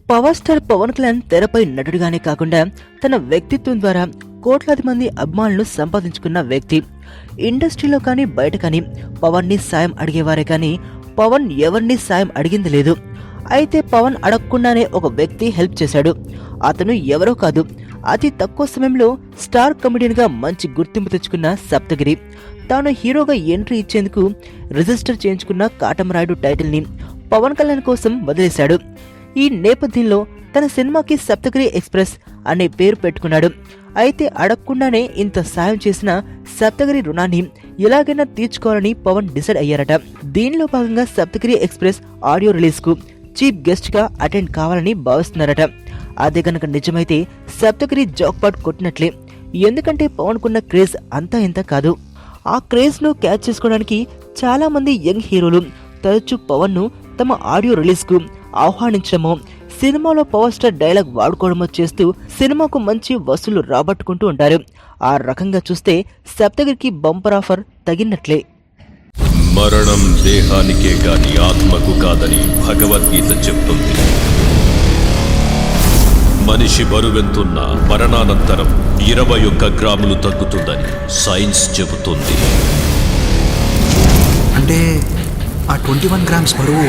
Power star Pawan Kalyan తెరపై నటుడిగానే కాకుండా తన వ్యక్తిత్వం ద్వారా కోట్లాది మంది అభిమానులను సంపాదించుకున్న వ్యక్తి. ఇండస్ట్రీలో కానీ బయట కానీ పవన్ ని సాయం అడిగేవారే కానీ పవన్ ఎవరిని సాయం అడిగింది లేదు. అయితే పవన్ అడగకుండానే ఒక వ్యక్తి హెల్ప్ చేశాడు. అతను ఎవరో కాదు, అతి తక్కువ సమయంలో స్టార్ కమెడియన్ గా మంచి గుర్తింపు తెచ్చుకున్న సప్తగిరి. తాను హీరోగా ఎంట్రీ ఇచ్చేందుకు రిజిస్టర్ చేయించుకున్న కాటమరాయుడు టైటిల్ ని పవన్ కళ్యాణ్ కోసం వదిలేశాడు. ఈ నేపథ్యంలో తన సినిమాకి సప్తగిరి ఎక్స్ప్రెస్ అనే పేరు పెట్టుకున్నాడు. అయితే అడగకుండానే ఇంత సాయం చేసిన సప్తగిరి రుణాన్ని ఎలాగైనా తీర్చుకోవాలని పవన్ డిసైడ్ అయ్యారట. దీనిలో భాగంగా సప్తగిరి ఎక్స్ప్రెస్ ఆడియో రిలీజ్ కు చీఫ్ గెస్ట్ గా అటెండ్ కావాలని భావిస్తున్నారట. అదే గనక నిజమైతే సప్తగిరి జాక్పాట్ కొట్టినట్లే. ఎందుకంటే పవన్ కున్న క్రేజ్ అంతా ఇంత కాదు. ఆ క్రేజ్ ను క్యాచ్ చేసుకోవడానికి చాలా మంది యంగ్ హీరోలు తరచూ పవన్ ను తమ ఆడియో రిలీజ్ కు ఆహ్వానించడమో, సినిమాలో పవర్ స్టార్ డైలాగ్ వాడుకోవడమో చేస్తూ సినిమాకు మంచి వసూలు రాబట్టుకుంటూ ఉంటారు. ఆ రకంగా చూస్తే సప్తగిరికి బంపర్ ఆఫర్ తగినట్లే. మరణం దేహానికే గాని ఆత్మకు కాదని భగవద్గీత చెప్తుంది. మనిషి బరువెంతున్న మరణానంతరం 21 గ్రాములు తగ్గుతుందని సైన్స్ చెబుతుంది. అంటే ఆ 21 గ్రామ్స్ బరువు